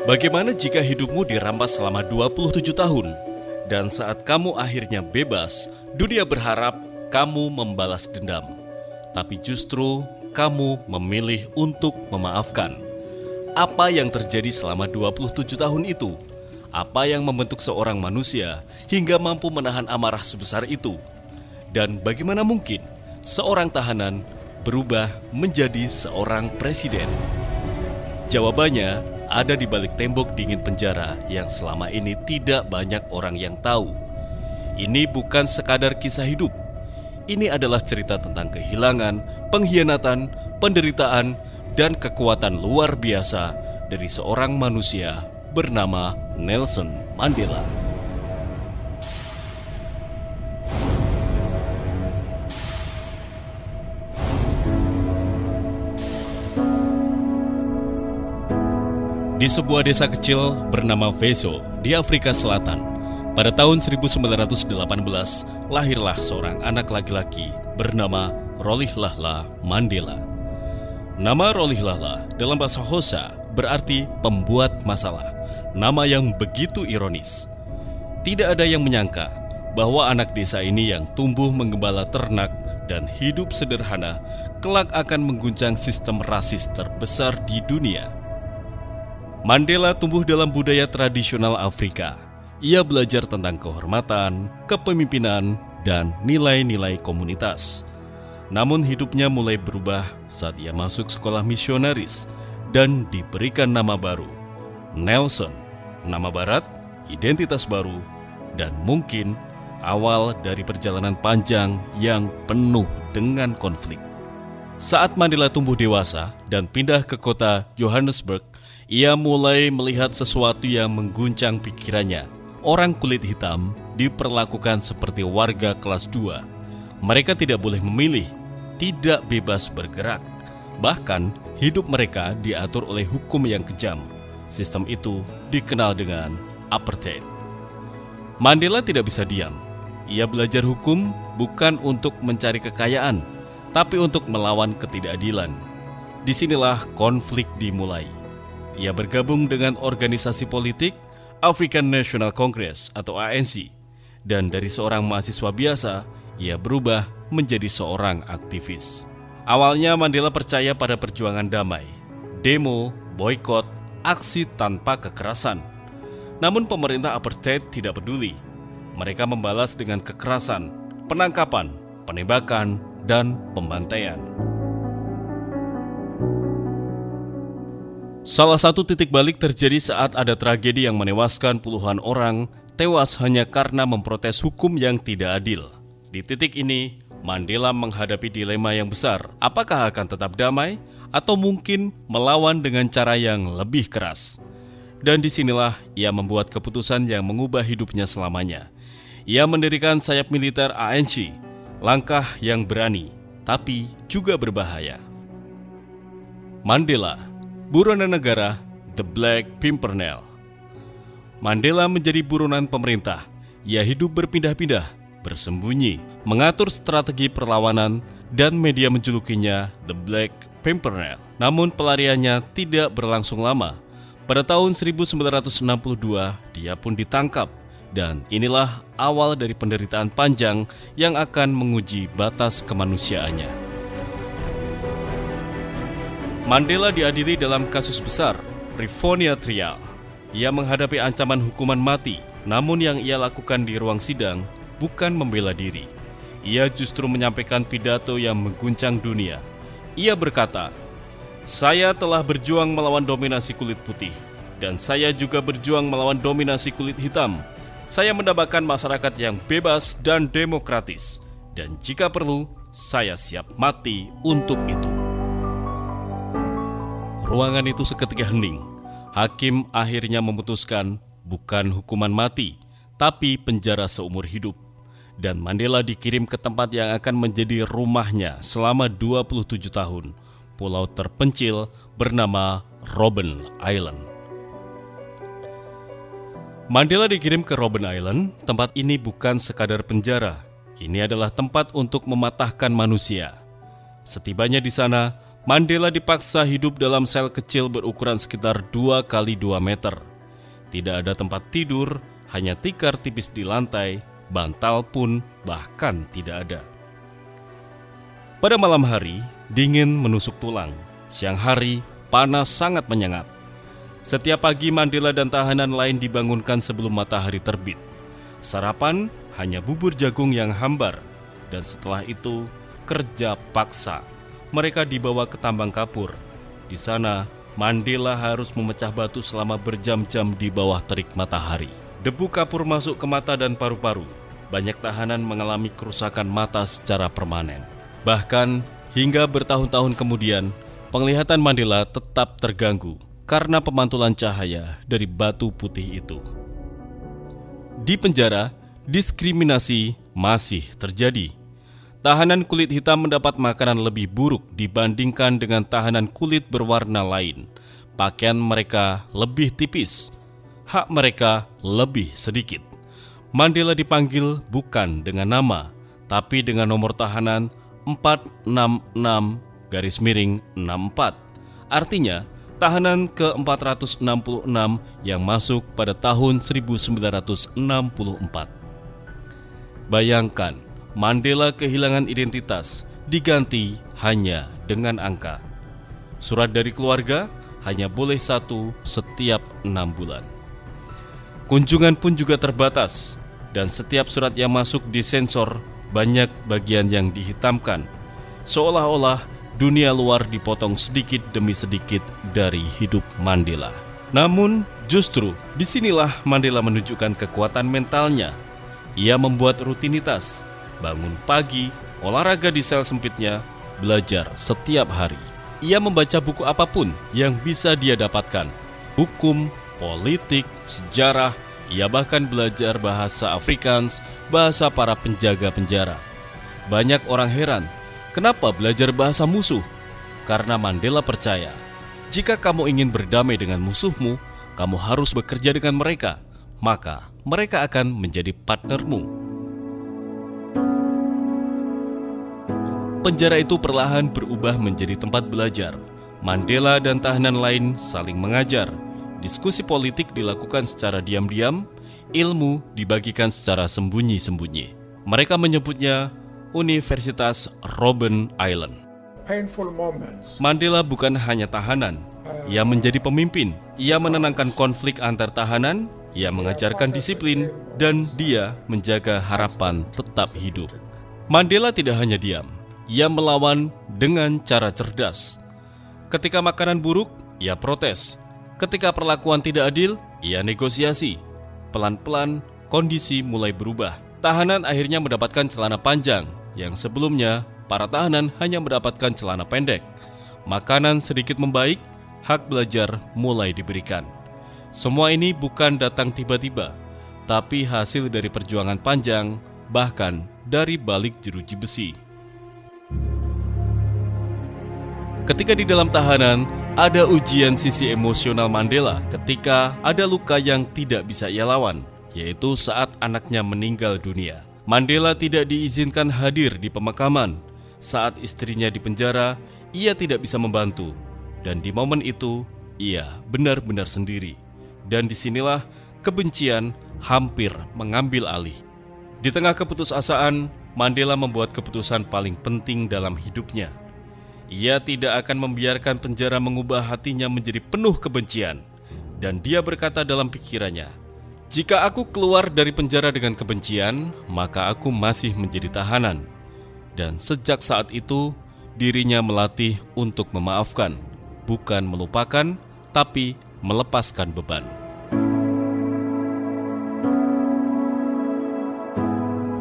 Bagaimana jika hidupmu dirampas selama 27 tahun? Dan saat kamu akhirnya bebas, dunia berharap kamu membalas dendam. Tapi justru kamu memilih untuk memaafkan. Apa yang terjadi selama 27 tahun itu? Apa yang membentuk seorang manusia hingga mampu menahan amarah sebesar itu? Dan bagaimana mungkin seorang tahanan berubah menjadi seorang presiden? Jawabannya ada di balik tembok dingin penjara yang selama ini tidak banyak orang yang tahu. Ini bukan sekadar kisah hidup. Ini adalah cerita tentang kehilangan, pengkhianatan, penderitaan, dan kekuatan luar biasa dari seorang manusia bernama Nelson Mandela. Di sebuah desa kecil bernama Veso di Afrika Selatan, pada tahun 1918 lahirlah seorang anak laki-laki bernama Rolihlahla Mandela. Nama Rolihlahla dalam bahasa Xhosa berarti pembuat masalah, nama yang begitu ironis. Tidak ada yang menyangka bahwa anak desa ini yang tumbuh menggembala ternak dan hidup sederhana kelak akan mengguncang sistem rasis terbesar di dunia. Mandela tumbuh dalam budaya tradisional Afrika. Ia belajar tentang kehormatan, kepemimpinan, dan nilai-nilai komunitas. Namun hidupnya mulai berubah saat ia masuk sekolah misionaris dan diberikan nama baru, Nelson, nama barat, identitas baru, dan mungkin awal dari perjalanan panjang yang penuh dengan konflik. Saat Mandela tumbuh dewasa dan pindah ke kota Johannesburg, ia mulai melihat sesuatu yang mengguncang pikirannya. Orang kulit hitam diperlakukan seperti warga kelas 2. Mereka tidak boleh memilih, tidak bebas bergerak. Bahkan hidup mereka diatur oleh hukum yang kejam. Sistem itu dikenal dengan apartheid. Mandela tidak bisa diam. Ia belajar hukum bukan untuk mencari kekayaan, tapi untuk melawan ketidakadilan. Disinilah konflik dimulai. Ia bergabung dengan organisasi politik African National Congress atau ANC, dan dari seorang mahasiswa biasa, ia berubah menjadi seorang aktivis. Awalnya Mandela percaya pada perjuangan damai, demo, boikot, aksi tanpa kekerasan. Namun pemerintah apartheid tidak peduli. Mereka membalas dengan kekerasan, penangkapan, penembakan, dan pembantaian. Salah satu titik balik terjadi saat ada tragedi yang menewaskan puluhan orang tewas hanya karena memprotes hukum yang tidak adil. Di titik ini, Mandela menghadapi dilema yang besar. Apakah akan tetap damai atau mungkin melawan dengan cara yang lebih keras? Dan disinilah ia membuat keputusan yang mengubah hidupnya selamanya. Ia mendirikan sayap militer ANC, langkah yang berani, tapi juga berbahaya. Mandela, buronan negara, The Black Pimpernel. Mandela menjadi buronan pemerintah. Ia hidup berpindah-pindah, bersembunyi, mengatur strategi perlawanan, dan media menjulukinya The Black Pimpernel. Namun pelariannya tidak berlangsung lama. Pada tahun 1962, dia pun ditangkap. Dan inilah awal dari penderitaan panjang yang akan menguji batas kemanusiaannya. Mandela diadili dalam kasus besar, Rivonia Trial. Ia menghadapi ancaman hukuman mati, namun yang ia lakukan di ruang sidang bukan membela diri. Ia justru menyampaikan pidato yang mengguncang dunia. Ia berkata, "Saya telah berjuang melawan dominasi kulit putih, dan saya juga berjuang melawan dominasi kulit hitam. Saya mendambakan masyarakat yang bebas dan demokratis, dan jika perlu, saya siap mati untuk itu." Ruangan itu seketika hening. Hakim akhirnya memutuskan bukan hukuman mati, tapi penjara seumur hidup. Dan Mandela dikirim ke tempat yang akan menjadi rumahnya selama 27 tahun, pulau terpencil bernama Robben Island. Mandela dikirim ke Robben Island. Tempat ini bukan sekadar penjara. Ini adalah tempat untuk mematahkan manusia. Setibanya di sana, Mandela dipaksa hidup dalam sel kecil berukuran sekitar 2 kali 2 meter. Tidak ada tempat tidur, hanya tikar tipis di lantai, bantal pun bahkan tidak ada. Pada malam hari, dingin menusuk tulang. Siang hari, panas sangat menyengat. Setiap pagi Mandela dan tahanan lain dibangunkan sebelum matahari terbit. Sarapan hanya bubur jagung yang hambar, dan setelah itu kerja paksa. Mereka dibawa ke tambang kapur. Di sana, Mandela harus memecah batu selama berjam-jam di bawah terik matahari. Debu kapur masuk ke mata dan paru-paru. Banyak tahanan mengalami kerusakan mata secara permanen. Bahkan, hingga bertahun-tahun kemudian, penglihatan Mandela tetap terganggu karena pemantulan cahaya dari batu putih itu. Di penjara, diskriminasi masih terjadi. Tahanan kulit hitam mendapat makanan lebih buruk dibandingkan dengan tahanan kulit berwarna lain. Pakaian mereka lebih tipis, hak mereka lebih sedikit. Mandela dipanggil bukan dengan nama, tapi dengan nomor tahanan 466-64. Artinya, tahanan ke-466 yang masuk pada tahun 1964. Bayangkan, Mandela kehilangan identitas, diganti hanya dengan angka. Surat dari keluarga hanya boleh 1 setiap 6 bulan. Kunjungan pun juga terbatas, dan setiap surat yang masuk disensor, banyak bagian yang dihitamkan. Seolah-olah dunia luar dipotong sedikit demi sedikit dari hidup Mandela. Namun, justru disinilah Mandela menunjukkan kekuatan mentalnya. Ia membuat rutinitas, bangun pagi, olahraga di sel sempitnya, belajar setiap hari. Ia membaca buku apapun yang bisa dia dapatkan. Hukum, politik, sejarah, ia bahkan belajar bahasa Afrikaans, bahasa para penjaga penjara. Banyak orang heran, kenapa belajar bahasa musuh? Karena Mandela percaya, jika kamu ingin berdamai dengan musuhmu, kamu harus bekerja dengan mereka, maka mereka akan menjadi partnermu. Penjara itu perlahan berubah menjadi tempat belajar. Mandela dan tahanan lain saling mengajar. Diskusi politik dilakukan secara diam-diam, ilmu dibagikan secara sembunyi-sembunyi. Mereka menyebutnya Universitas Robben Island. Mandela bukan hanya tahanan, ia menjadi pemimpin. Ia menenangkan konflik antar tahanan, ia mengajarkan disiplin, dan dia menjaga harapan tetap hidup. Mandela tidak hanya diam. Ia melawan dengan cara cerdas. Ketika makanan buruk, ia protes. Ketika perlakuan tidak adil, ia negosiasi. Pelan-pelan, kondisi mulai berubah. Tahanan akhirnya mendapatkan celana panjang, yang sebelumnya para tahanan hanya mendapatkan celana pendek. Makanan sedikit membaik, hak belajar mulai diberikan. Semua ini bukan datang tiba-tiba, tapi hasil dari perjuangan panjang, bahkan dari balik jeruji besi. Ketika di dalam tahanan, ada ujian sisi emosional Mandela ketika ada luka yang tidak bisa ia lawan, yaitu saat anaknya meninggal dunia. Mandela tidak diizinkan hadir di pemakaman. Saat istrinya di penjara, ia tidak bisa membantu. Dan di momen itu, ia benar-benar sendiri. Dan disinilah kebencian hampir mengambil alih. Di tengah keputusasaan, Mandela membuat keputusan paling penting dalam hidupnya. Ia tidak akan membiarkan penjara mengubah hatinya menjadi penuh kebencian. Dan dia berkata dalam pikirannya, "Jika aku keluar dari penjara dengan kebencian, maka aku masih menjadi tahanan." Dan sejak saat itu, dirinya melatih untuk memaafkan, bukan melupakan, tapi melepaskan beban.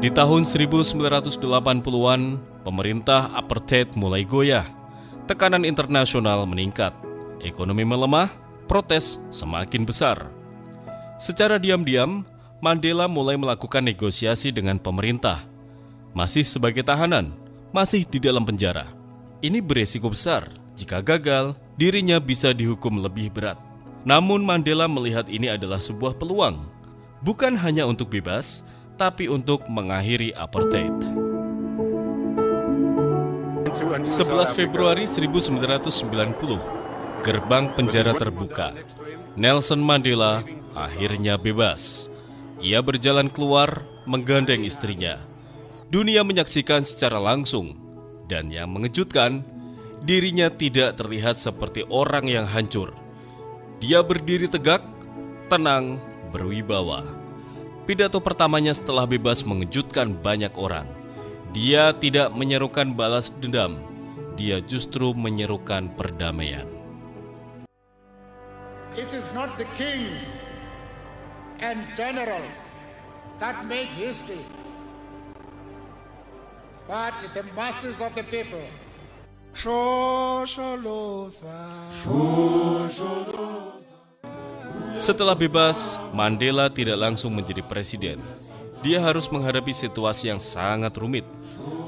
Di tahun 1980-an, pemerintah apartheid mulai goyah. Tekanan internasional meningkat, ekonomi melemah, protes semakin besar. Secara diam-diam, Mandela mulai melakukan negosiasi dengan pemerintah. Masih sebagai tahanan, masih di dalam penjara. Ini beresiko besar, jika gagal, dirinya bisa dihukum lebih berat. Namun Mandela melihat ini adalah sebuah peluang, bukan hanya untuk bebas, tapi untuk mengakhiri apartheid. 11 Februari 1990, gerbang penjara terbuka. Nelson Mandela akhirnya bebas. Ia berjalan keluar menggandeng istrinya. Dunia menyaksikan secara langsung, dan yang mengejutkan, dirinya tidak terlihat seperti orang yang hancur. Dia berdiri tegak, tenang, berwibawa. Pidato pertamanya setelah bebas mengejutkan banyak orang. Dia tidak menyerukan balas dendam, dia justru menyerukan perdamaian. It is not the kings and generals that make history, but the masses of the people. Setelah bebas, Mandela tidak langsung menjadi presiden. Dia harus menghadapi situasi yang sangat rumit.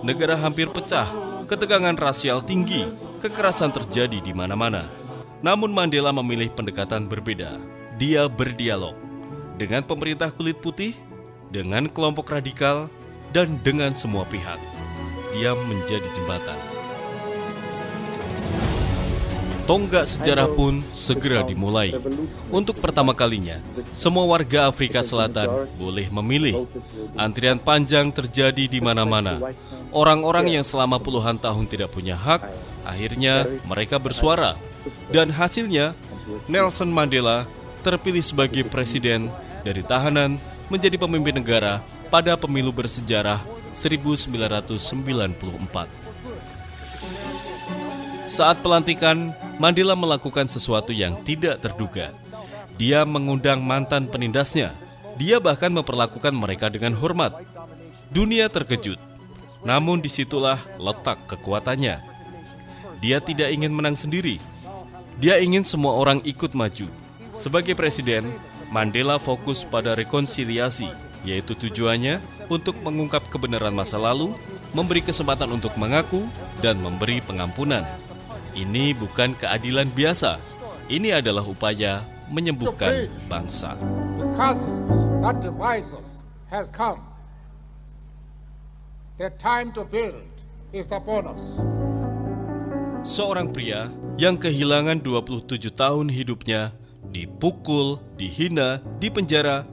Negara hampir pecah, ketegangan rasial tinggi, kekerasan terjadi di mana-mana. Namun Mandela memilih pendekatan berbeda. Dia berdialog dengan pemerintah kulit putih, dengan kelompok radikal, dan dengan semua pihak. Dia menjadi jembatan. Tonggak sejarah pun segera dimulai. Untuk pertama kalinya, semua warga Afrika Selatan boleh memilih. Antrian panjang terjadi di mana-mana. Orang-orang yang selama puluhan tahun tidak punya hak, akhirnya mereka bersuara. Dan hasilnya, Nelson Mandela terpilih sebagai presiden dari tahanan menjadi pemimpin negara pada pemilu bersejarah 1994. Saat pelantikan, Mandela melakukan sesuatu yang tidak terduga. Dia mengundang mantan penindasnya. Dia bahkan memperlakukan mereka dengan hormat. Dunia terkejut. Namun disitulah letak kekuatannya. Dia tidak ingin menang sendiri. Dia ingin semua orang ikut maju. Sebagai presiden, Mandela fokus pada rekonsiliasi, yaitu tujuannya untuk mengungkap kebenaran masa lalu, memberi kesempatan untuk mengaku, dan memberi pengampunan. Ini bukan keadilan biasa. Ini adalah upaya menyembuhkan bangsa. The chasms that divide us has come. The time to build is upon us. Seorang pria yang kehilangan 27 tahun hidupnya, dipukul, dihina, dipenjara,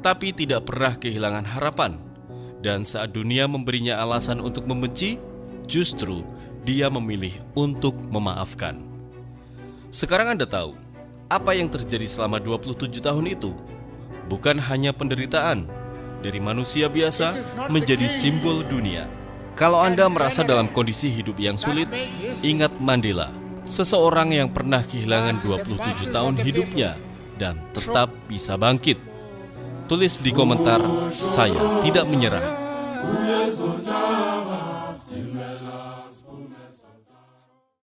tapi tidak pernah kehilangan harapan. Dan saat dunia memberinya alasan untuk membenci, justru dia memilih untuk memaafkan. Sekarang Anda tahu apa yang terjadi selama 27 tahun itu? Bukan hanya penderitaan, dari manusia biasa menjadi simbol dunia. Kalau Anda merasa dalam kondisi hidup yang sulit, ingat Mandela, seseorang yang pernah kehilangan 27 tahun hidupnya dan tetap bisa bangkit. Tulis di komentar, saya tidak menyerah.